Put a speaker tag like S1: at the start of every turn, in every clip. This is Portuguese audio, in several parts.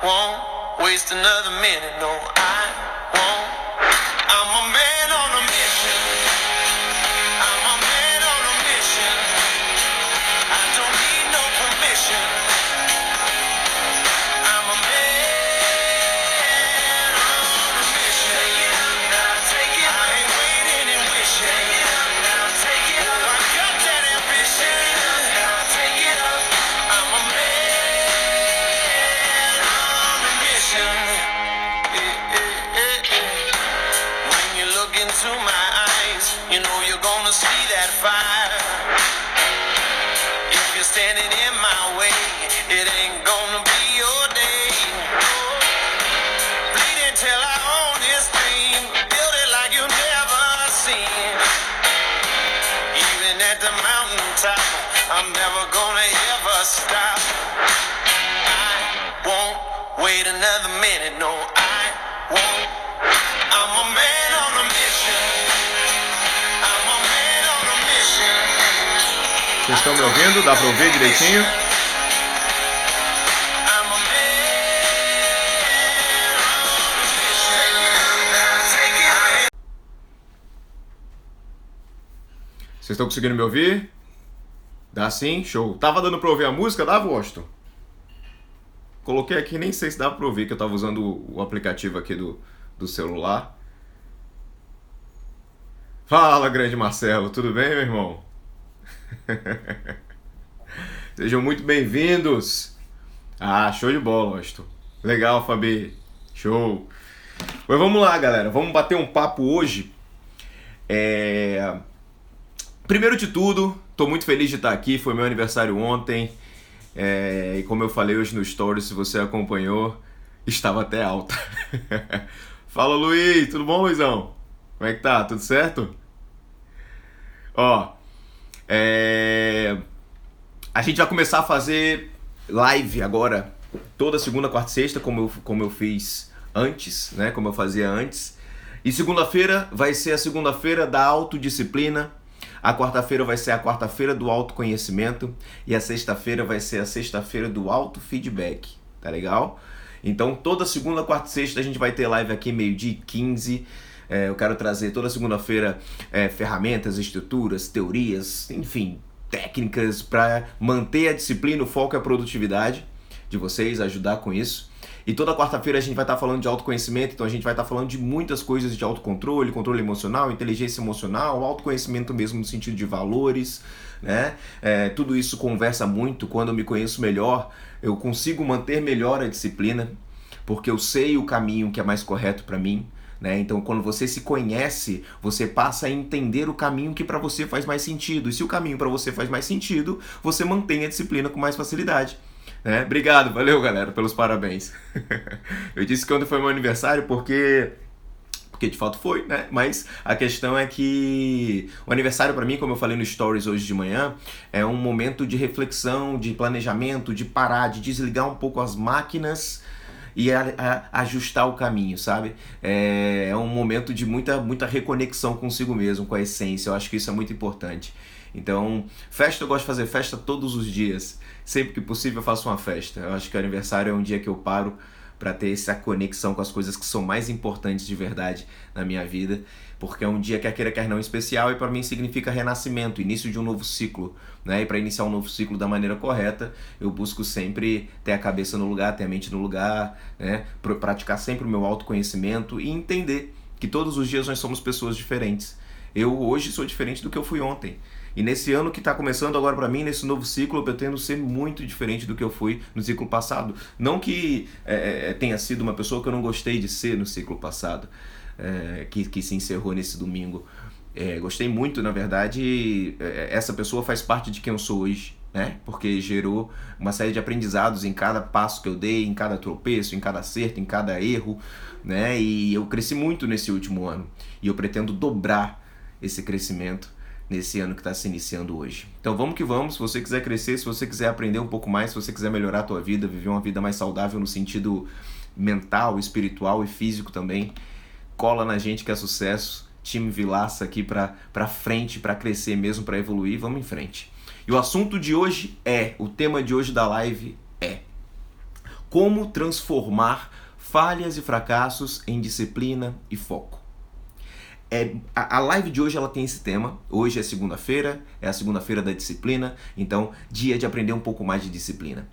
S1: won't waste another minute, no, I won't. I'm a man on a mission. I'm a man on a mission. I don't need no permission. I'm a man on a mission. Take it up now, take it up. I ain't waiting and wishing. Take it up now, take it up. I got that ambition. Take it up now, take it up. I'm a man on a mission. When you look into my eyes, you know you're gonna see that fire. If you're standing in my way, it ain't gonna be your day. Bleeding till I own this dream, build it like you never seen. Even at the mountaintop, I'm never gonna ever stop. I won't wait another minute, no, I won't. I'm a man on a mission. I'm a man on a mission.
S2: Vocês estão me ouvindo? Dá pra ouvir direitinho?
S1: I'm a man on a mission.
S2: Vocês estão conseguindo me ouvir? Dá sim? Show. Tava dando pra ouvir a música? Dava, Washington? Coloquei aqui, nem sei se dá pra ouvir, que eu tava usando o aplicativo aqui do celular. Fala, grande Marcelo, tudo bem, meu irmão? Sejam muito bem-vindos. Ah, show de bola, Washington. Legal, Fabi. Show. Mas vamos lá, galera. Vamos bater um papo hoje. Primeiro de tudo, tô muito feliz de estar aqui. Foi meu aniversário ontem. E como eu falei hoje no Stories, se você acompanhou, estava até alta. Fala, Luiz. Tudo bom, Luizão? Como é que tá? Tudo certo? Ó, a gente vai começar a fazer live agora, toda segunda, quarta e sexta, como eu fiz antes, né? Como eu fazia antes. E segunda-feira vai ser a segunda-feira da autodisciplina. A quarta-feira vai ser a quarta-feira do autoconhecimento. E a sexta-feira vai ser a sexta-feira do autofeedback. Tá legal? Então, toda segunda, quarta e sexta a gente vai ter live aqui, 12h15. Eu quero trazer toda segunda-feira ferramentas, estruturas, teorias, enfim, técnicas para manter a disciplina, o foco e a produtividade de vocês, ajudar com isso. E toda quarta-feira a gente vai estar falando de autoconhecimento, então a gente vai estar falando de muitas coisas de autocontrole, controle emocional, inteligência emocional, autoconhecimento mesmo no sentido de valores, né? Tudo isso conversa muito. Quando eu me conheço melhor, eu consigo manter melhor a disciplina, porque eu sei o caminho que é mais correto para mim. Né? Então, quando você se conhece, você passa a entender o caminho que para você faz mais sentido. E se o caminho para você faz mais sentido, você mantém a disciplina com mais facilidade. Né? Obrigado, valeu, galera, pelos parabéns. Eu disse que ontem foi meu aniversário porque de fato foi, né? Mas a questão é que o aniversário para mim, como eu falei no Stories hoje de manhã, é um momento de reflexão, de planejamento, de parar, de desligar um pouco as máquinas e ajustar o caminho, sabe? É um momento de muita reconexão consigo mesmo, com a essência. Eu acho que isso é muito importante. Então, festa, eu gosto de fazer festa todos os dias. Sempre que possível eu faço uma festa. Eu acho que o aniversário é um dia que eu paro para ter essa conexão com as coisas que são mais importantes de verdade na minha vida, porque é um dia, quer queira, quer não, especial, e para mim significa renascimento, início de um novo ciclo, né? E para iniciar um novo ciclo da maneira correta, eu busco sempre ter a cabeça no lugar, ter a mente no lugar, né? Praticar sempre o meu autoconhecimento e entender que todos os dias nós somos pessoas diferentes. Eu hoje sou diferente do que eu fui ontem. E nesse ano que está começando agora para mim, nesse novo ciclo, eu pretendo ser muito diferente do que eu fui no ciclo passado. Não que tenha sido uma pessoa que eu não gostei de ser no ciclo passado, que se encerrou nesse domingo. Gostei muito, na verdade, essa pessoa faz parte de quem eu sou hoje, né? Porque gerou uma série de aprendizados em cada passo que eu dei, em cada tropeço, em cada acerto, em cada erro, né? E eu cresci muito nesse último ano. E eu pretendo dobrar esse crescimento nesse ano que está se iniciando hoje. Então vamos que vamos. Se você quiser crescer, se você quiser aprender um pouco mais, se você quiser melhorar a tua vida, viver uma vida mais saudável no sentido mental, espiritual e físico também, cola na gente que é sucesso. Time Vilaça aqui para frente, para crescer mesmo, para evoluir. Vamos em frente. E o assunto de hoje o tema de hoje da live é: Como transformar falhas e fracassos em disciplina e foco. A live de hoje ela tem esse tema. Hoje é segunda-feira, é a segunda-feira da disciplina, então dia de aprender um pouco mais de disciplina.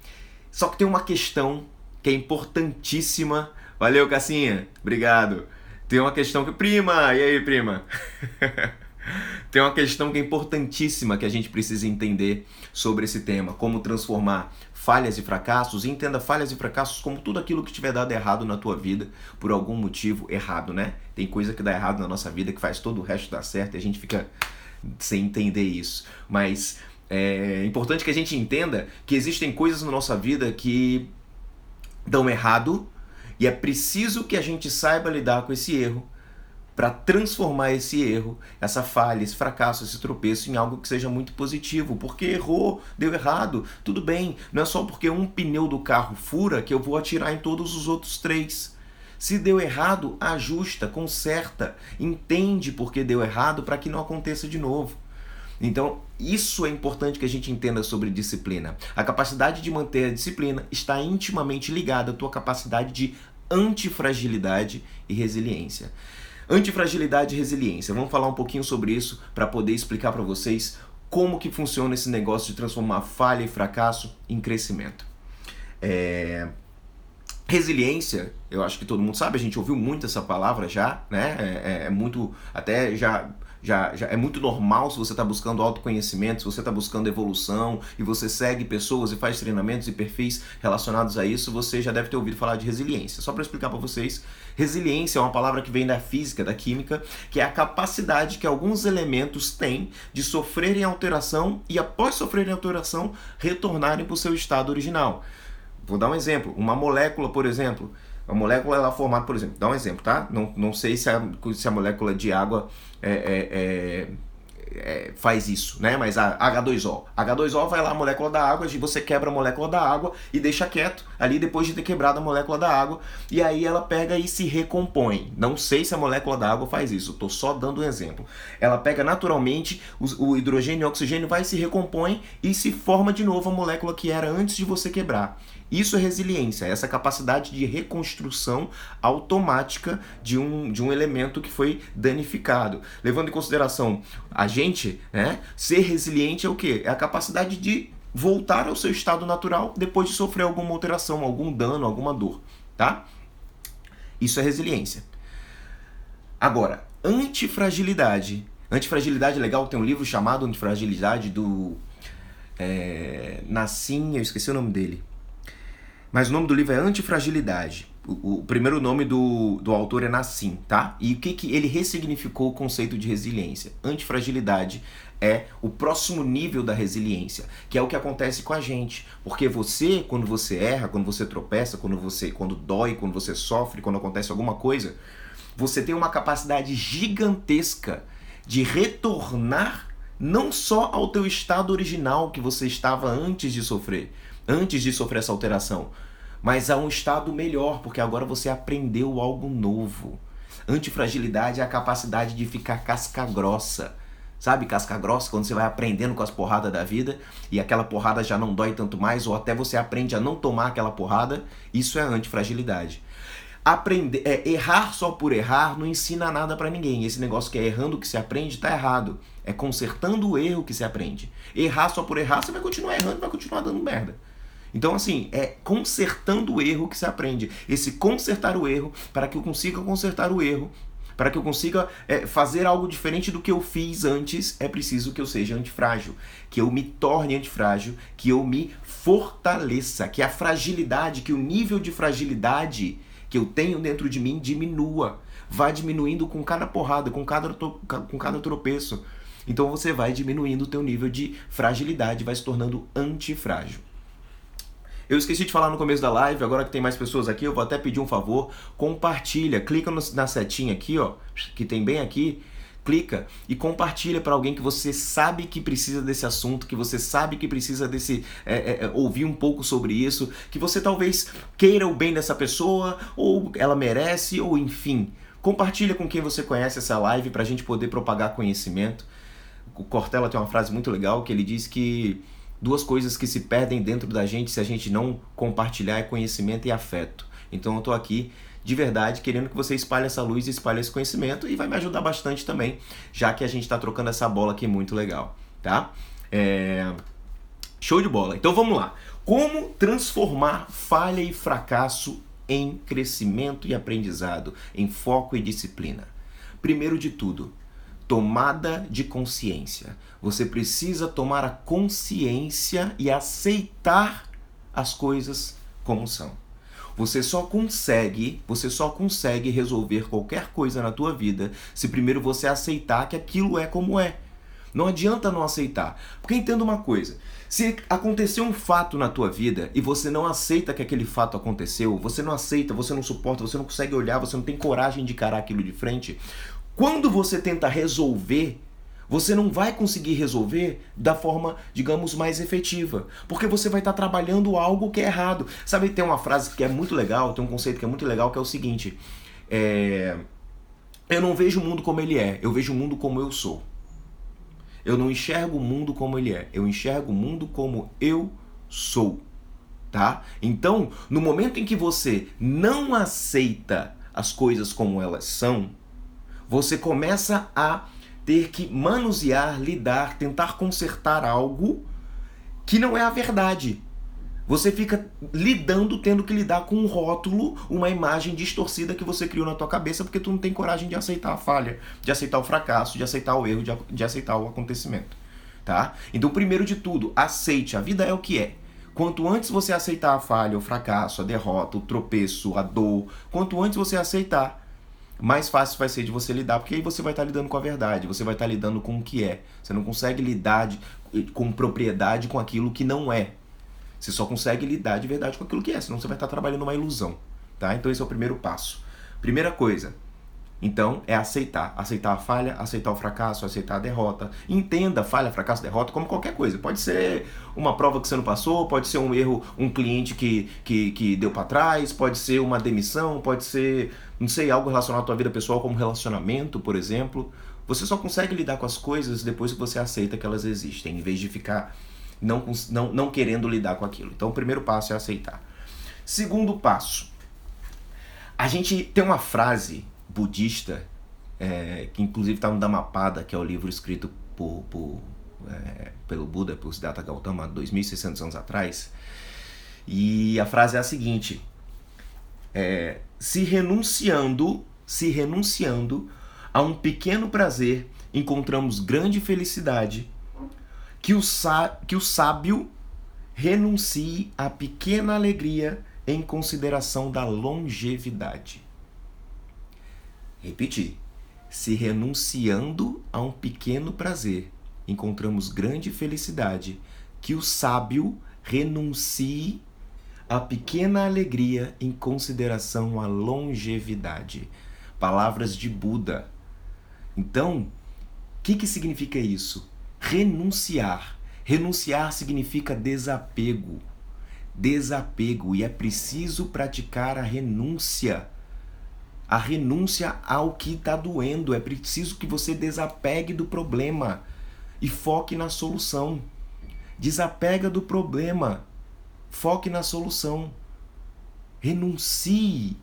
S2: Só que tem uma questão que é importantíssima. Valeu, Cassinha, obrigado. Tem uma questão que... Prima, e aí, prima? Tem uma questão que é importantíssima que a gente precisa entender sobre esse tema, como transformar falhas e fracassos. E entenda falhas e fracassos como tudo aquilo que tiver dado errado na tua vida, por algum motivo errado, né? Tem coisa que dá errado na nossa vida que faz todo o resto dar certo e a gente fica sem entender isso. Mas é importante que a gente entenda que existem coisas na nossa vida que dão errado e é preciso que a gente saiba lidar com esse erro para transformar esse erro, essa falha, esse fracasso, esse tropeço em algo que seja muito positivo. Porque errou, deu errado, tudo bem. Não é só porque um pneu do carro fura que eu vou atirar em todos os outros 3. Se deu errado, ajusta, conserta, entende por que deu errado para que não aconteça de novo. Então, isso é importante que a gente entenda sobre disciplina. A capacidade de manter a disciplina está intimamente ligada à tua capacidade de antifragilidade e resiliência. Antifragilidade e resiliência. Vamos falar um pouquinho sobre isso para poder explicar para vocês como que funciona esse negócio de transformar falha e fracasso em crescimento. Resiliência, eu acho que todo mundo sabe, a gente ouviu muito essa palavra já, né? É muito, até já é muito normal. Se você está buscando autoconhecimento, se você está buscando evolução e você segue pessoas e faz treinamentos e perfis relacionados a isso, você já deve ter ouvido falar de resiliência. Só para explicar para vocês, resiliência é uma palavra que vem da física, da química, que é a capacidade que alguns elementos têm de sofrerem alteração e após sofrerem alteração, retornarem para o seu estado original. Vou dar um exemplo, uma molécula, por exemplo. A molécula ela é formada, por exemplo, dá um exemplo, tá? Não sei se a molécula de água faz isso, né? Mas a H2O. H2O vai lá, a molécula da água, você quebra a molécula da água e deixa quieto ali depois de ter quebrado a molécula da água. E aí ela pega e se recompõe. Não sei se a molécula da água faz isso, tô só dando um exemplo. Ela pega naturalmente o hidrogênio e o oxigênio, vai se recompõe e se forma de novo a molécula que era antes de você quebrar. Isso é resiliência, essa capacidade de reconstrução automática de um elemento que foi danificado. Levando em consideração a gente, né, ser resiliente é o quê? É a capacidade de voltar ao seu estado natural depois de sofrer alguma alteração, algum dano, alguma dor, tá? Isso é resiliência. Agora, antifragilidade. Antifragilidade é legal, tem um livro chamado Antifragilidade do Nassim, eu esqueci o nome dele. Mas o nome do livro é Antifragilidade. O primeiro nome do autor é Nassim, tá? E o que ele ressignificou o conceito de resiliência? Antifragilidade é o próximo nível da resiliência, que é o que acontece com a gente. Porque você, quando você erra, quando você tropeça, quando dói, quando você sofre, quando acontece alguma coisa, você tem uma capacidade gigantesca de retornar não só ao teu estado original que você estava antes de sofrer essa alteração, mas a um estado melhor, porque agora você aprendeu algo novo. Antifragilidade é a capacidade de ficar casca grossa. Sabe, casca grossa, quando você vai aprendendo com as porradas da vida e aquela porrada já não dói tanto mais, ou até você aprende a não tomar aquela porrada, isso é antifragilidade. Errar só por errar não ensina nada pra ninguém. Esse negócio que é errando que se aprende tá errado. É consertando o erro que se aprende. Errar só por errar, você vai continuar errando, vai continuar dando merda. Então, assim, é consertando o erro que se aprende. Esse consertar o erro, para que eu consiga consertar o erro, para que eu consiga fazer algo diferente do que eu fiz antes, é preciso que eu seja antifrágil, que eu me torne antifrágil, que eu me fortaleça, que a fragilidade, que o nível de fragilidade que eu tenho dentro de mim diminua. Vá diminuindo com cada porrada, com cada tropeço. Então você vai diminuindo o teu nível de fragilidade, vai se tornando antifrágil. Eu esqueci de falar no começo da live, agora que tem mais pessoas aqui, eu vou até pedir um favor, compartilha, clica na setinha aqui, ó, que tem bem aqui, clica e compartilha para alguém que você sabe que precisa desse assunto, que você sabe que precisa ouvir um pouco sobre isso, que você talvez queira o bem dessa pessoa, ou ela merece, ou enfim. Compartilha com quem você conhece essa live para a gente poder propagar conhecimento. O Cortella tem uma frase muito legal que ele diz que Duas coisas que se perdem dentro da gente se a gente não compartilhar é conhecimento e afeto. Então eu tô aqui de verdade querendo que você espalhe essa luz e espalhe esse conhecimento, e vai me ajudar bastante também, já que a gente tá trocando essa bola aqui muito legal, tá? Show de bola. Então vamos lá. Como transformar falha e fracasso em crescimento e aprendizado, em foco e disciplina? Primeiro de tudo, tomada de consciência. Você precisa tomar a consciência e aceitar as coisas como são. Você só consegue resolver qualquer coisa na tua vida se primeiro você aceitar que aquilo é como é. Não adianta não aceitar. Porque entenda uma coisa, se aconteceu um fato na tua vida e você não aceita que aquele fato aconteceu, você não aceita, você não suporta, você não consegue olhar, você não tem coragem de encarar aquilo de frente, quando você tenta resolver, você não vai conseguir resolver da forma, digamos, mais efetiva. Porque você vai estar trabalhando algo que é errado. Sabe, tem uma frase que é muito legal, tem um conceito que é muito legal, que é o seguinte. Eu não vejo o mundo como ele é, eu vejo o mundo como eu sou. Eu não enxergo o mundo como ele é, eu enxergo o mundo como eu sou. Tá? Então, no momento em que você não aceita as coisas como elas são, você começa a ter que manusear, lidar, tentar consertar algo que não é a verdade. Você fica tendo que lidar com um rótulo, uma imagem distorcida que você criou na tua cabeça porque tu não tem coragem de aceitar a falha, de aceitar o fracasso, de aceitar o erro, de aceitar o acontecimento. Tá? Então, primeiro de tudo, aceite, a vida é o que é. Quanto antes você aceitar a falha, o fracasso, a derrota, o tropeço, a dor, quanto antes você aceitar, mais fácil vai ser de você lidar, porque aí você vai estar lidando com a verdade, você vai estar lidando com o que é. Você não consegue lidar com propriedade com aquilo que não é. Você só consegue lidar de verdade com aquilo que é, senão você vai estar trabalhando uma ilusão. Tá? Então esse é o primeiro passo. Primeira coisa, então, é aceitar. Aceitar a falha, aceitar o fracasso, aceitar a derrota. Entenda falha, fracasso, derrota como qualquer coisa. Pode ser uma prova que você não passou, pode ser um erro, um cliente que deu para trás, pode ser uma demissão, pode ser, não sei, algo relacionado à tua vida pessoal, como relacionamento, por exemplo. Você só consegue lidar com as coisas depois que você aceita que elas existem, em vez de ficar não querendo lidar com aquilo. Então, o primeiro passo é aceitar. Segundo passo, a gente tem uma frase budista, que inclusive está no Dhammapada, que é o livro escrito pelo Buda, por Siddhartha Gautama, há 2.600 anos atrás, e a frase é a seguinte: se renunciando a um pequeno prazer, encontramos grande felicidade, que o sábio renuncie à pequena alegria em consideração da longevidade. Repetir. Se renunciando a um pequeno prazer, encontramos grande felicidade, que o sábio renuncie à pequena alegria em consideração à longevidade. Palavras de Buda. Então, o que significa isso? Renunciar. Renunciar significa desapego. Desapego, e é preciso praticar a renúncia. A renúncia ao que está doendo. É preciso que você desapegue do problema e foque na solução. Desapega do problema, foque na solução. Renuncie.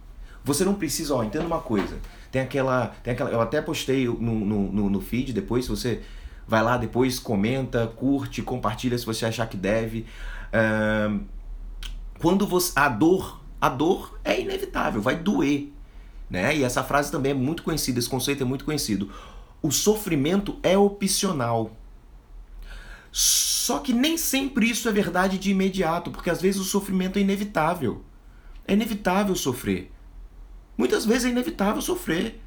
S2: Você não precisa, entenda uma coisa. Tem aquela, eu até postei no feed depois, se você vai lá depois, comenta, curte, compartilha se você achar que deve. Quando você, a dor é inevitável, vai doer. Né? E essa frase também é muito conhecida, esse conceito é muito conhecido. O sofrimento é opcional. Só que nem sempre isso é verdade de imediato, porque às vezes o sofrimento é inevitável. É inevitável sofrer. Muitas vezes é inevitável sofrer.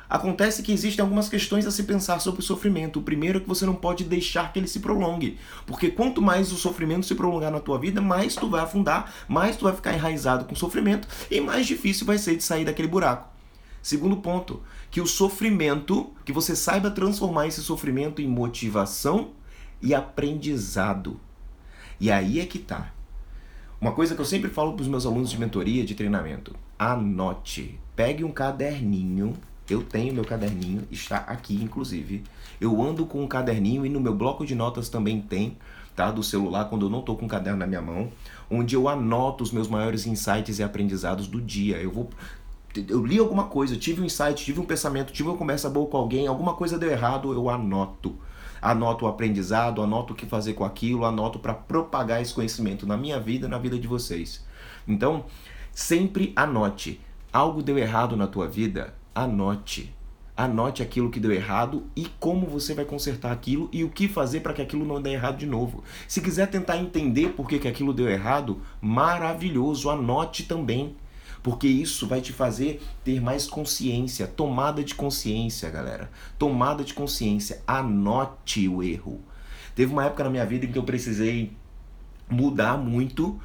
S2: Acontece que existem algumas questões a se pensar sobre o sofrimento. O primeiro é que você não pode deixar que ele se prolongue. Porque quanto mais o sofrimento se prolongar na tua vida, mais tu vai afundar, mais tu vai ficar enraizado com o sofrimento e mais difícil vai ser de sair daquele buraco. Segundo ponto, que o sofrimento, que você saiba transformar esse sofrimento em motivação e aprendizado. E aí é que tá. Uma coisa que eu sempre falo para os meus alunos de mentoria, de treinamento: anote, pegue um caderninho. Eu tenho meu caderninho, está aqui inclusive. Eu ando com um caderninho e no meu bloco de notas também tem. tá? Do celular, quando eu não tô com o caderno na minha mão, onde eu anoto os meus maiores insights e aprendizados do dia. Eu li alguma coisa, tive um insight, tive um pensamento, tive uma conversa boa com alguém, alguma coisa deu errado, eu anoto. Anoto o aprendizado, anoto o que fazer com aquilo, anoto para propagar esse conhecimento na minha vida e na vida de vocês. Então, sempre anote. Algo deu errado na tua vida? Anote. Anote aquilo que deu errado e como você vai consertar aquilo e o que fazer para que aquilo não dê errado de novo. Se quiser tentar entender por que aquilo deu errado, maravilhoso, anote também. Porque isso vai te fazer ter mais consciência, tomada de consciência, galera. Tomada de consciência, anote o erro. Teve uma época na minha vida em que eu precisei mudar muito,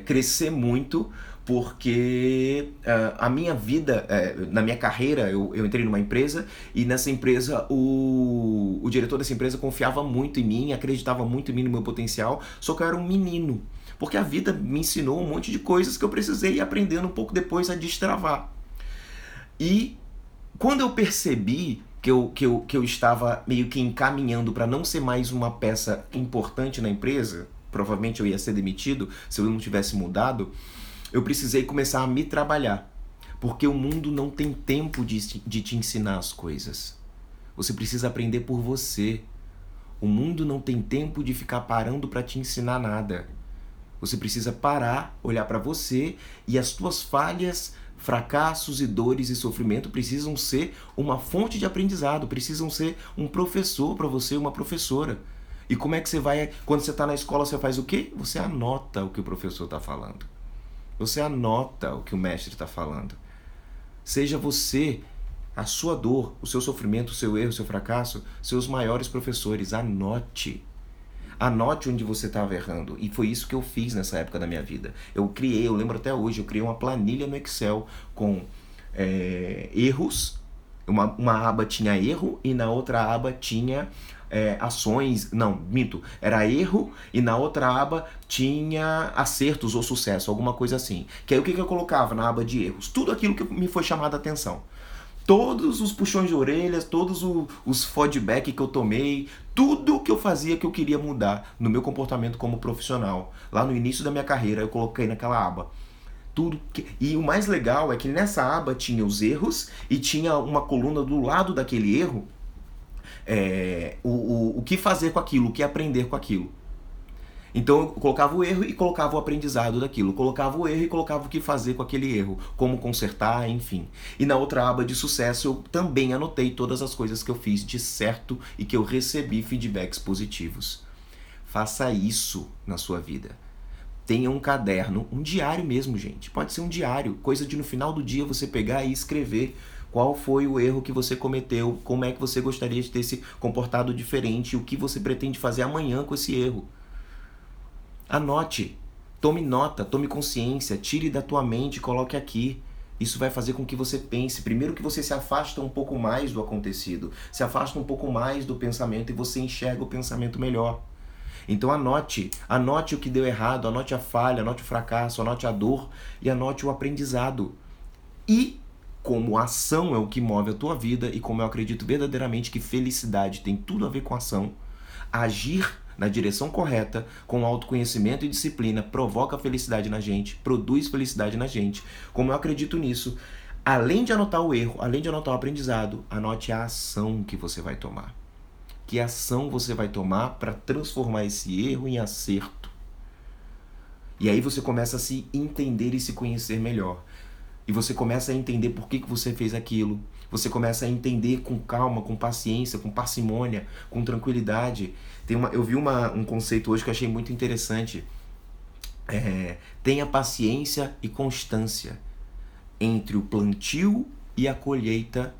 S2: crescer muito, porque a minha vida, na minha carreira, eu entrei numa empresa e nessa empresa o diretor dessa empresa confiava muito em mim, acreditava muito em mim, no meu potencial, só que eu era um menino. Porque a vida me ensinou um monte de coisas que eu precisei ir aprendendo um pouco depois a destravar. E quando eu percebi que eu estava meio que encaminhando para não ser mais uma peça importante na empresa, provavelmente eu ia ser demitido se eu não tivesse mudado, eu precisei começar a me trabalhar. Porque o mundo não tem tempo de te ensinar as coisas. Você precisa aprender por você. O mundo não tem tempo de ficar parando para te ensinar nada. Você precisa parar, olhar para você e as tuas falhas, fracassos e dores e sofrimento precisam ser uma fonte de aprendizado, precisam ser um professor para você, uma professora. E como é que você vai, quando você está na escola, você faz o quê? Você anota o que o professor está falando. Você anota o que o mestre está falando. Seja você, a sua dor, o seu sofrimento, o seu erro, o seu fracasso, seus maiores professores. Anote. Anote onde você estava errando. E foi isso que eu fiz nessa época da minha vida. Eu lembro até hoje, eu criei uma planilha no Excel com erros. Uma aba tinha erro e na outra aba tinha ações. Não, minto. Era erro e na outra aba tinha acertos ou sucesso, alguma coisa assim. Que aí o que eu colocava na aba de erros? Tudo aquilo que me foi chamado a atenção. Todos os puxões de orelhas, todos os feedback que eu tomei, tudo que eu fazia que eu queria mudar no meu comportamento como profissional. Lá no início da minha carreira eu coloquei naquela aba. E o mais legal é que nessa aba tinha os erros e tinha uma coluna do lado daquele erro, o que fazer com aquilo, o que aprender com aquilo. Então eu colocava o erro e colocava o aprendizado daquilo, colocava o erro e colocava o que fazer com aquele erro, como consertar, enfim. E na outra aba de sucesso eu também anotei todas as coisas que eu fiz de certo e que eu recebi feedbacks positivos. Faça isso na sua vida. Tenha um caderno, um diário mesmo, gente. Pode ser um diário, coisa de no final do dia você pegar e escrever qual foi o erro que você cometeu, como é que você gostaria de ter se comportado diferente, o que você pretende fazer amanhã com esse erro. Anote, tome nota, tome consciência, tire da tua mente e coloque aqui. Isso vai fazer com que você pense, primeiro que você se afasta um pouco mais do acontecido, se afasta um pouco mais do pensamento e você enxerga o pensamento melhor. Então anote o que deu errado, anote a falha, anote o fracasso, anote a dor e anote o aprendizado. E como a ação é o que move a tua vida e como eu acredito verdadeiramente que felicidade tem tudo a ver com ação, agir na direção correta, com autoconhecimento e disciplina, provoca felicidade na gente, produz felicidade na gente. Como eu acredito nisso, além de anotar o erro, além de anotar o aprendizado, anote a ação que você vai tomar. Que ação você vai tomar para transformar esse erro em acerto? E aí você começa a se entender e se conhecer melhor. E você começa a entender por que você fez aquilo. Você começa a entender com calma, com paciência, com parcimônia, com tranquilidade. Eu vi um conceito hoje que eu achei muito interessante. Tenha paciência e constância. Entre o plantio e a colheita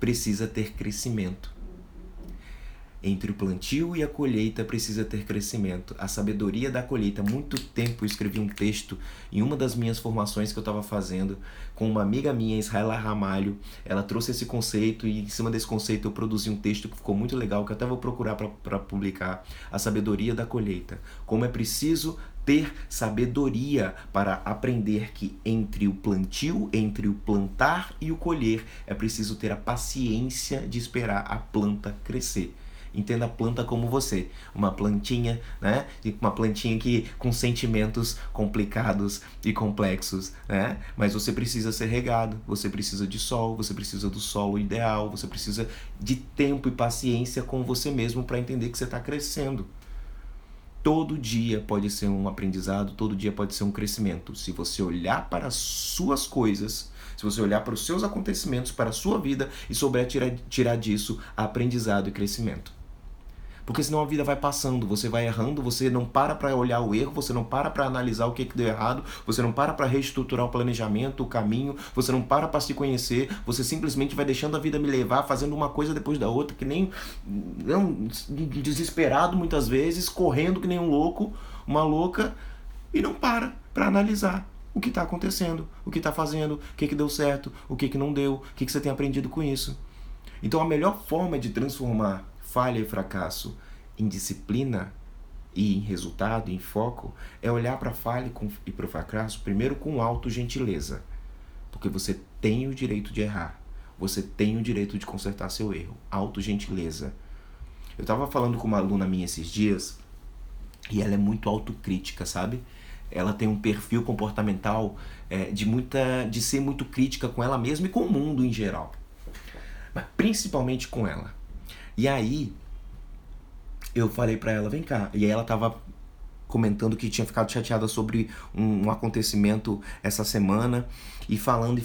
S2: precisa ter crescimento. Entre o plantio e a colheita precisa ter crescimento. A sabedoria da colheita. Há muito tempo eu escrevi um texto em uma das minhas formações que eu estava fazendo com uma amiga minha, Israela Ramalho. Ela trouxe esse conceito e em cima desse conceito eu produzi um texto que ficou muito legal, que eu até vou procurar para publicar. A sabedoria da colheita. Como é preciso ter sabedoria para aprender que entre o plantio, entre o plantar e o colher, é preciso ter a paciência de esperar a planta crescer. Entenda a planta como você, uma plantinha, né? Uma plantinha que com sentimentos complicados e complexos, né? Mas você precisa ser regado, você precisa de sol, você precisa do solo ideal, você precisa de tempo e paciência com você mesmo para entender que você está crescendo. Todo dia pode ser um aprendizado, todo dia pode ser um crescimento. Se você olhar para as suas coisas, se você olhar para os seus acontecimentos, para a sua vida e souber tirar disso aprendizado e crescimento. Porque senão a vida vai passando, você vai errando, você não para olhar o erro, você não para analisar o que deu errado, você não para reestruturar o planejamento, o caminho, você não para se conhecer, você simplesmente vai deixando a vida me levar, fazendo uma coisa depois da outra, que nem desesperado muitas vezes, correndo que nem um louco, uma louca, e não para analisar o que está acontecendo, o que está fazendo, o que deu certo, o que não deu, o que você tem aprendido com isso. Então a melhor forma de transformar falha e fracasso em disciplina e em resultado, em foco, é olhar para a falha e para o fracasso primeiro com autogentileza. Porque você tem o direito de errar. Você tem o direito de consertar seu erro. Autogentileza. Eu estava falando com uma aluna minha esses dias e ela é muito autocrítica, sabe? Ela tem um perfil comportamental de ser muito crítica com ela mesma e com o mundo em geral. Mas principalmente com ela. E aí, eu falei pra ela, vem cá. E aí ela tava comentando que tinha ficado chateada sobre um acontecimento essa semana. E falando,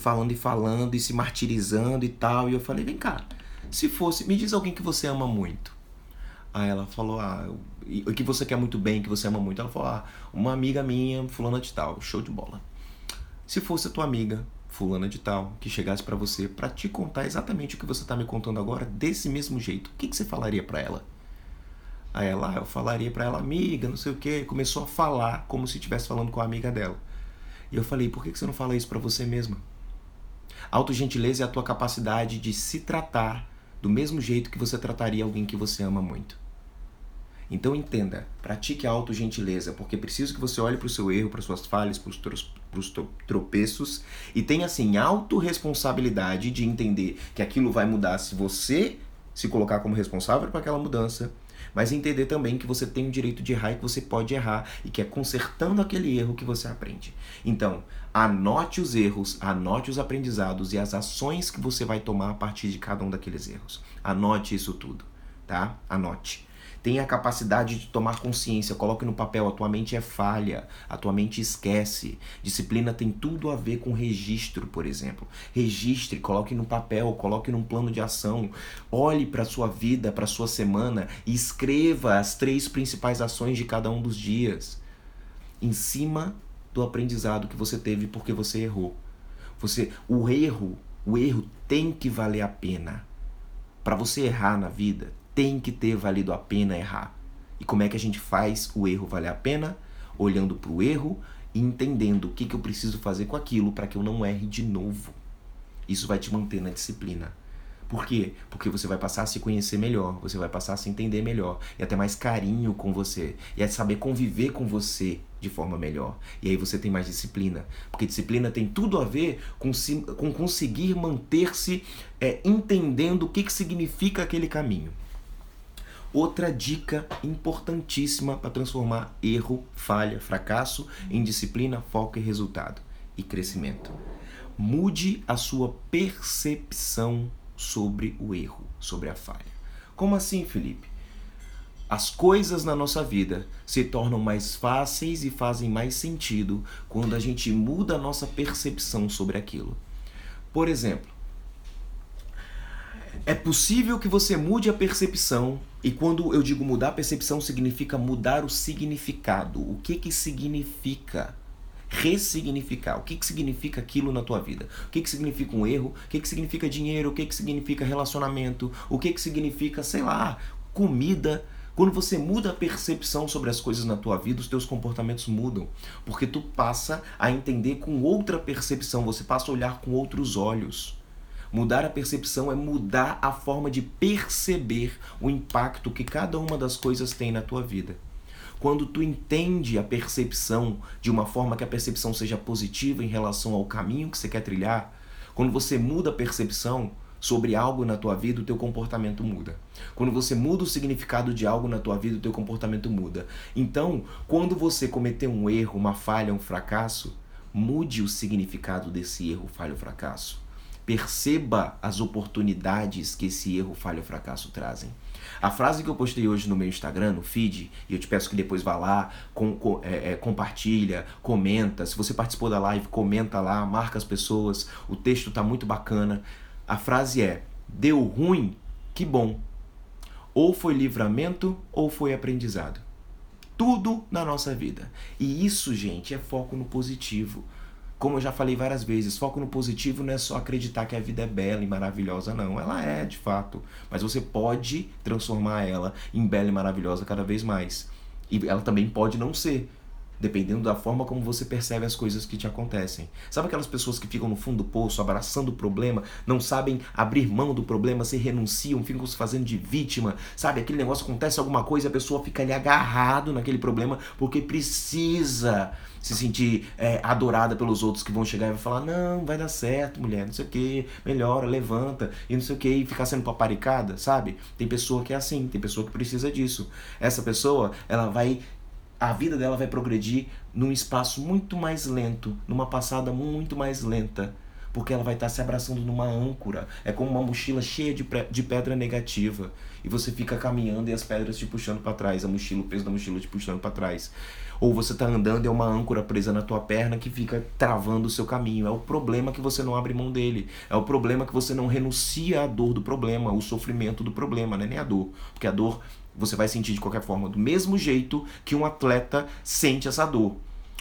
S2: e se martirizando e tal. E eu falei, vem cá, se fosse, me diz alguém que você ama muito. Aí ela falou, que você quer muito bem, que você ama muito. Ela falou, uma amiga minha, fulana de tal, show de bola. Se fosse a tua amiga, fulana de tal, que chegasse pra você pra te contar exatamente o que você tá me contando agora, desse mesmo jeito, o que você falaria pra ela? Aí ela, eu falaria pra ela, amiga, não sei o que, começou a falar como se estivesse falando com a amiga dela. E eu falei, por que você não fala isso pra você mesma? Autogentileza é a tua capacidade de se tratar do mesmo jeito que você trataria alguém que você ama muito. Então entenda, pratique a autogentileza, porque preciso que você olhe para o seu erro, para suas falhas, para os tropeços e tenha assim autorresponsabilidade de entender que aquilo vai mudar se você se colocar como responsável para aquela mudança, mas entender também que você tem o direito de errar e que você pode errar e que é consertando aquele erro que você aprende. Então, anote os erros, anote os aprendizados e as ações que você vai tomar a partir de cada um daqueles erros. Anote isso tudo, tá? Anote. Tenha a capacidade de tomar consciência, coloque no papel, a tua mente é falha, a tua mente esquece. Disciplina tem tudo a ver com registro, por exemplo. Registre, coloque no papel, coloque num plano de ação. Olhe para a sua vida, para a sua semana e escreva as 3 principais ações de cada um dos dias. Em cima do aprendizado que você teve porque você errou. O erro tem que valer a pena. Para você errar na vida, tem que ter valido a pena errar. E como é que a gente faz o erro valer a pena? Olhando para o erro e entendendo o que eu preciso fazer com aquilo para que eu não erre de novo. Isso vai te manter na disciplina. Por quê? Porque você vai passar a se conhecer melhor, você vai passar a se entender melhor, e a ter mais carinho com você, e a saber conviver com você de forma melhor. E aí você tem mais disciplina, porque disciplina tem tudo a ver com conseguir manter-se entendendo o que significa aquele caminho. Outra dica importantíssima para transformar erro, falha, fracasso em disciplina, foco e resultado e crescimento. Mude a sua percepção sobre o erro, sobre a falha. Como assim, Felipe? As coisas na nossa vida se tornam mais fáceis e fazem mais sentido quando a gente muda a nossa percepção sobre aquilo. Por exemplo, é possível que você mude a percepção, e quando eu digo mudar a percepção, significa mudar o significado. O que significa? Ressignificar. O que significa aquilo na tua vida? O que significa um erro? O que significa dinheiro? O que significa relacionamento? O que significa, sei lá, comida? Quando você muda a percepção sobre as coisas na tua vida, os teus comportamentos mudam. Porque tu passa a entender com outra percepção, você passa a olhar com outros olhos. Mudar a percepção é mudar a forma de perceber o impacto que cada uma das coisas tem na tua vida. Quando tu entende a percepção de uma forma que a percepção seja positiva em relação ao caminho que você quer trilhar, quando você muda a percepção, sobre algo na tua vida, o teu comportamento muda. Quando você muda o significado de algo na tua vida, o teu comportamento muda. Então, quando você cometer um erro, uma falha, um fracasso, mude o significado desse erro, falha ou fracasso. Perceba as oportunidades que esse erro, falha ou fracasso trazem. A frase que eu postei hoje no meu Instagram, no feed, e eu te peço que depois vá lá, compartilha, comenta. Se você participou da live, comenta lá, marca as pessoas. O texto tá muito bacana. A frase é: deu ruim, que bom. Ou foi livramento ou foi aprendizado. Tudo na nossa vida. E isso, gente, é foco no positivo. Como eu já falei várias vezes, foco no positivo não é só acreditar que a vida é bela e maravilhosa, não. Ela é, de fato. Mas você pode transformar ela em bela e maravilhosa cada vez mais. E ela também pode não ser, dependendo da forma como você percebe as coisas que te acontecem. Sabe aquelas pessoas que ficam no fundo do poço, abraçando o problema, não sabem abrir mão do problema, se renunciam, ficam se fazendo de vítima, sabe? Aquele negócio, acontece alguma coisa, a pessoa fica ali agarrado naquele problema porque precisa se sentir adorada pelos outros que vão chegar e vai falar: não, vai dar certo, mulher, não sei o que, melhora, levanta, e não sei o que, e ficar sendo paparicada, sabe? Tem pessoa que é assim, tem pessoa que precisa disso. Essa pessoa, a vida dela vai progredir num espaço muito mais lento, numa passada muito mais lenta, porque ela vai estar se abraçando numa âncora. É como uma mochila cheia de pedra negativa, e você fica caminhando e as pedras te puxando para trás, o peso da mochila te puxando para trás. Ou você está andando e é uma âncora presa na tua perna que fica travando o seu caminho. É o problema que você não abre mão dele. É o problema que você não renuncia à dor do problema, o sofrimento do problema, né? Nem a dor. Porque a dor você vai sentir de qualquer forma, do mesmo jeito que um atleta sente essa dor.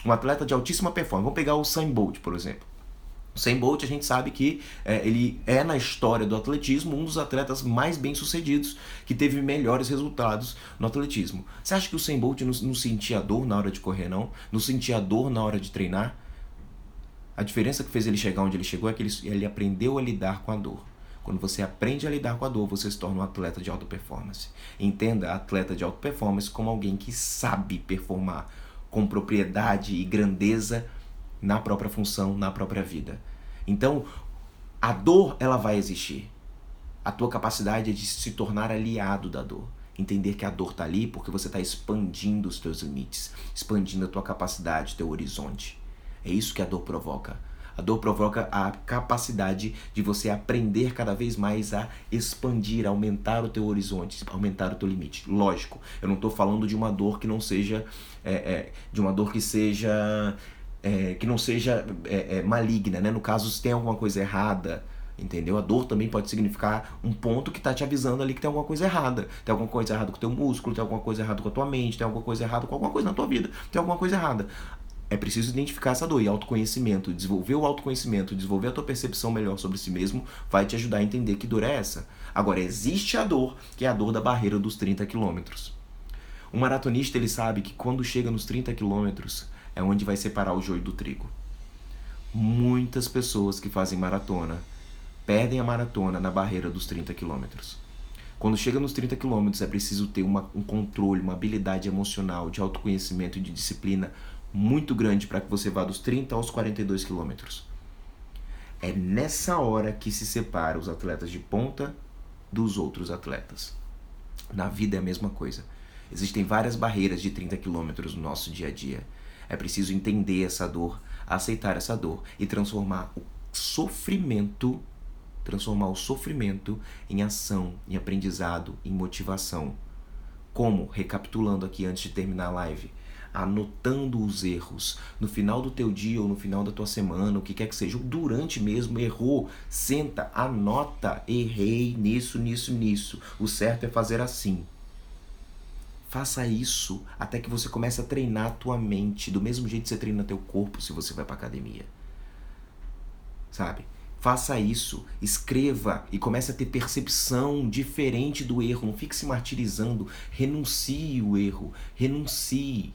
S2: Um atleta de altíssima performance. Vamos pegar o Usain Bolt, por exemplo. O Usain Bolt, a gente sabe que ele é, na história do atletismo, um dos atletas mais bem-sucedidos, que teve melhores resultados no atletismo. Você acha que o Usain Bolt não sentia dor na hora de correr, não? Não sentia dor na hora de treinar? A diferença que fez ele chegar onde ele chegou é que ele aprendeu a lidar com a dor. Quando você aprende a lidar com a dor, você se torna um atleta de alta performance. Entenda atleta de alta performance como alguém que sabe performar com propriedade e grandeza na própria função, na própria vida. Então, a dor, ela vai existir. A tua capacidade é de se tornar aliado da dor. Entender que a dor está ali porque você está expandindo os teus limites, expandindo a tua capacidade, teu horizonte. É isso que a dor provoca. A dor provoca a capacidade de você aprender cada vez mais a expandir, aumentar o teu horizonte, aumentar o teu limite. Lógico, eu não estou falando de uma dor que não seja, que não seja maligna, né? No caso, se tem alguma coisa errada, entendeu? A dor também pode significar um ponto que está te avisando ali que tem alguma coisa errada. Tem alguma coisa errada com o teu músculo, tem alguma coisa errada com a tua mente, tem alguma coisa errada com alguma coisa na tua vida, tem alguma coisa errada. É preciso identificar essa dor e autoconhecimento, desenvolver o autoconhecimento, desenvolver a tua percepção melhor sobre si mesmo, vai te ajudar a entender que dor é essa. Agora, existe a dor, que é a dor da barreira dos 30 quilômetros. O maratonista, ele sabe que quando chega nos 30 quilômetros, é onde vai separar o joio do trigo. Muitas pessoas que fazem maratona perdem a maratona na barreira dos 30 quilômetros. Quando chega nos 30 quilômetros, é preciso ter um controle, uma habilidade emocional, de autoconhecimento e de disciplina muito grande para que você vá dos 30 aos 42 quilômetros. É nessa hora que se separa os atletas de ponta dos outros atletas. Na vida é a mesma coisa. Existem várias barreiras de 30 quilômetros no nosso dia a dia. É preciso entender essa dor, aceitar essa dor e transformar o sofrimento em ação, em aprendizado, em motivação. Como? Recapitulando aqui antes de terminar a live. Anotando os erros no final do teu dia ou no final da tua semana, o que quer que seja, durante mesmo, errou, senta, anota: errei nisso, o certo é fazer assim. Faça isso até que você comece a treinar a tua mente, do mesmo jeito que você treina teu corpo se você vai pra academia, sabe? Faça isso, escreva e comece a ter percepção diferente do erro, não fique se martirizando, renuncie o erro, renuncie.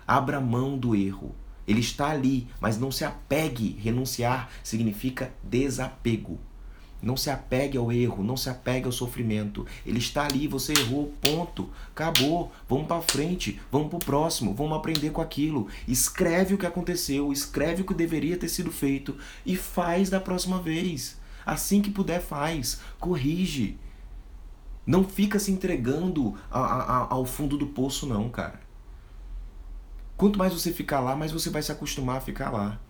S2: Abra mão do erro. Ele está ali, mas não se apegue. Renunciar significa desapego. Não se apegue ao erro, não se apegue ao sofrimento. Ele está ali, você errou, ponto. Acabou, vamos para frente, vamos para o próximo, vamos aprender com aquilo. Escreve o que aconteceu, escreve o que deveria ter sido feito e faz da próxima vez. Assim que puder, faz. Corrige. Não fica se entregando ao fundo do poço, não, cara. Quanto mais você ficar lá, mais você vai se acostumar a ficar lá.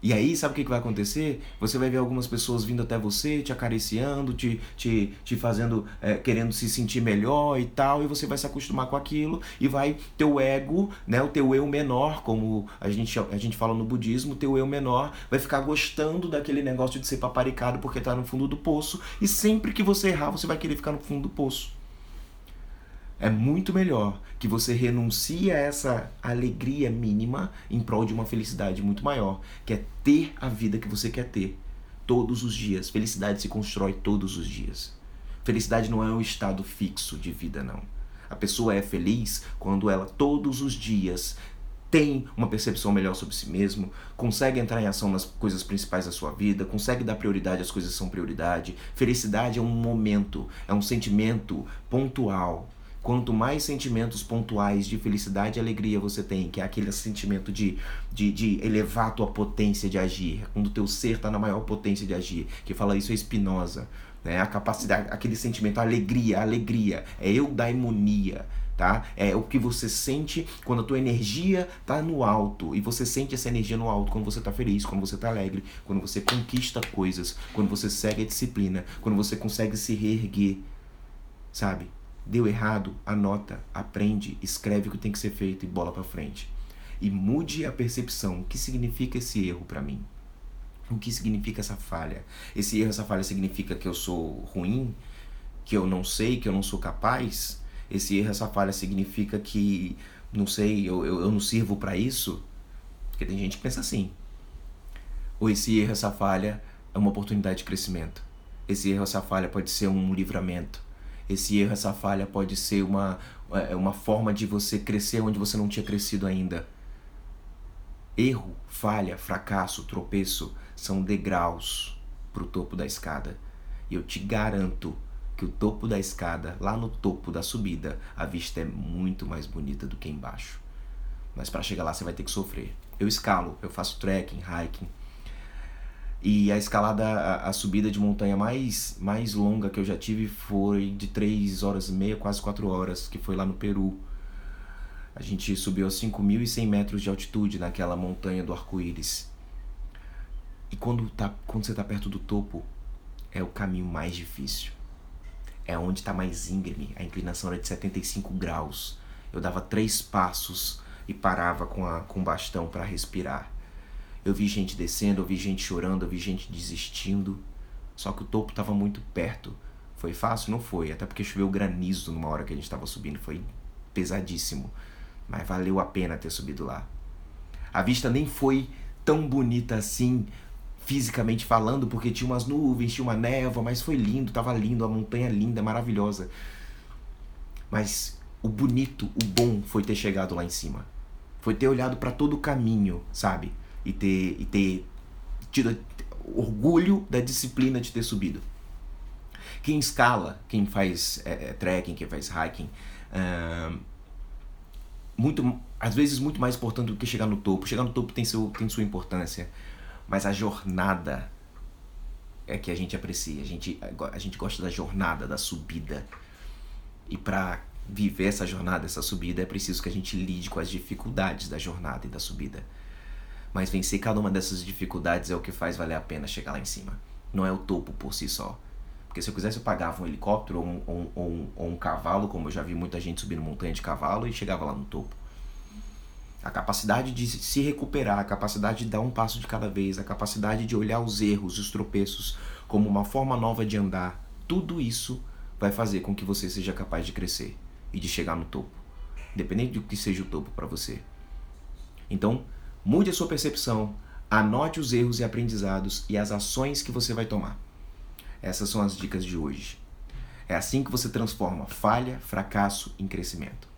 S2: E aí, sabe o que vai acontecer? Você vai ver algumas pessoas vindo até você, te acariciando, te fazendo, querendo se sentir melhor e tal, e você vai se acostumar com aquilo, e vai, teu ego, né, o teu eu menor, como a gente fala no budismo, teu eu menor vai ficar gostando daquele negócio de ser paparicado porque tá no fundo do poço, e sempre que você errar, você vai querer ficar no fundo do poço. É muito melhor que você renuncie a essa alegria mínima em prol de uma felicidade muito maior, que é ter a vida que você quer ter todos os dias. Felicidade se constrói todos os dias. Felicidade não é um estado fixo de vida, não. A pessoa é feliz quando ela todos os dias tem uma percepção melhor sobre si mesmo, consegue entrar em ação nas coisas principais da sua vida, consegue dar prioridade às coisas que são prioridade. Felicidade é um momento, é um sentimento pontual. Quanto mais sentimentos pontuais de felicidade e alegria você tem, que é aquele sentimento de elevar a tua potência de agir, quando o teu ser está na maior potência de agir, que fala isso é Spinoza, né? A capacidade, aquele sentimento, a alegria, é eudaimonia, tá? É o que você sente quando a tua energia está no alto, e você sente essa energia no alto quando você está feliz, quando você está alegre, quando você conquista coisas, quando você segue a disciplina, quando você consegue se reerguer, sabe? Deu errado, anota, aprende, escreve o que tem que ser feito e bola pra frente. E mude a percepção. O que significa esse erro pra mim? O que significa essa falha? Esse erro, essa falha significa que eu sou ruim? Que eu não sei? Que eu não sou capaz? Esse erro, essa falha significa que, não sei, eu não sirvo pra isso? Porque tem gente que pensa assim. Ou esse erro, essa falha é uma oportunidade de crescimento. Esse erro, essa falha pode ser um livramento. Esse erro, essa falha pode ser uma forma de você crescer onde você não tinha crescido ainda. Erro, falha, fracasso, tropeço são degraus para o topo da escada. E eu te garanto que o topo da escada, lá no topo da subida, a vista é muito mais bonita do que embaixo. Mas para chegar lá você vai ter que sofrer. Eu escalo, eu faço trekking, hiking. E a escalada, a subida de montanha mais longa que eu já tive foi de 3 horas e meia, quase 4 horas, que foi lá no Peru. A gente subiu a 5.100 metros de altitude naquela montanha do arco-íris. E quando você está perto do topo, é o caminho mais difícil. É onde está mais íngreme, a inclinação era de 75 graus. Eu dava 3 passos e parava com o bastão para respirar. Eu vi gente descendo, eu vi gente chorando, eu vi gente desistindo. Só que o topo estava muito perto. Foi fácil? Não foi. Até porque choveu granizo numa hora que a gente estava subindo. Foi pesadíssimo. Mas valeu a pena ter subido lá. A vista nem foi tão bonita assim, fisicamente falando, porque tinha umas nuvens, tinha uma névoa, mas foi lindo, estava lindo, a montanha linda, maravilhosa. Mas o bonito, o bom foi ter chegado lá em cima. Foi ter olhado para todo o caminho, sabe? E ter tido orgulho da disciplina de ter subido. Quem escala, quem faz trekking, quem faz hiking, às vezes muito mais importante do que chegar no topo. Chegar no topo tem sua importância, mas a jornada é que a gente aprecia. A gente gosta da jornada, da subida. E para viver essa jornada, essa subida, é preciso que a gente lide com as dificuldades da jornada e da subida. Mas vencer cada uma dessas dificuldades é o que faz valer a pena chegar lá em cima. Não é o topo por si só. Porque se eu quisesse eu pagava um helicóptero ou um cavalo, como eu já vi muita gente subindo montanha de cavalo e chegava lá no topo. A capacidade de se recuperar, a capacidade de dar um passo de cada vez, a capacidade de olhar os erros, os tropeços como uma forma nova de andar, tudo isso vai fazer com que você seja capaz de crescer e de chegar no topo. Independente do que seja o topo para você. Então, mude a sua percepção, anote os erros e aprendizados e as ações que você vai tomar. Essas são as dicas de hoje. É assim que você transforma falha, fracasso em crescimento.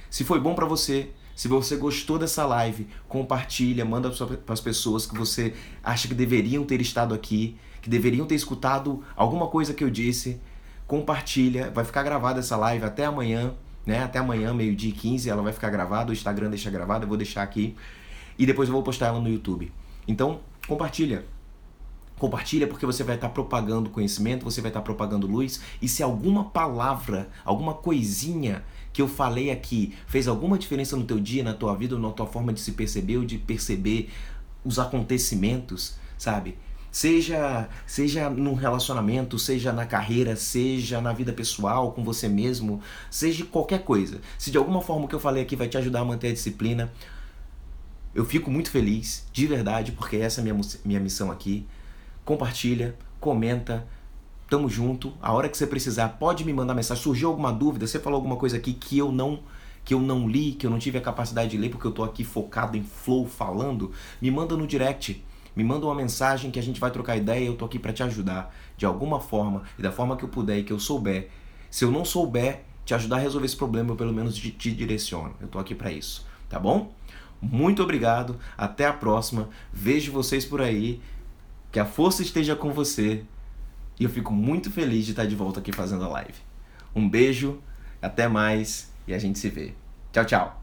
S2: Se foi bom para você, se você gostou dessa live, compartilha, manda para as pessoas que você acha que deveriam ter estado aqui, que deveriam ter escutado alguma coisa que eu disse. Compartilha, vai ficar gravada essa live até amanhã, né? Até amanhã, 12h15, ela vai ficar gravada, o Instagram deixa gravada, eu vou deixar aqui. E depois eu vou postar ela no YouTube. Então, compartilha. Compartilha porque você vai estar propagando conhecimento, você vai estar propagando luz. E se alguma palavra, alguma coisinha que eu falei aqui fez alguma diferença no teu dia, na tua vida, na tua forma de se perceber ou de perceber os acontecimentos, sabe? Seja num relacionamento, seja na carreira, seja na vida pessoal, com você mesmo, seja qualquer coisa. Se de alguma forma o que eu falei aqui vai te ajudar a manter a disciplina, eu fico muito feliz, de verdade, porque essa é a minha missão aqui. Compartilha, comenta, tamo junto. A hora que você precisar, pode me mandar mensagem. Surgiu alguma dúvida, você falou alguma coisa aqui que eu não li, que eu não tive a capacidade de ler porque eu tô aqui focado em flow falando, me manda no direct. Me manda uma mensagem que a gente vai trocar ideia e eu tô aqui para te ajudar de alguma forma e da forma que eu puder e que eu souber. Se eu não souber te ajudar a resolver esse problema, eu pelo menos te direciono. Eu tô aqui para isso, tá bom? Muito obrigado, até a próxima. Vejo vocês por aí. Que a força esteja com você. E eu fico muito feliz de estar de volta aqui fazendo a live. Um beijo, até mais e a gente se vê. Tchau, tchau.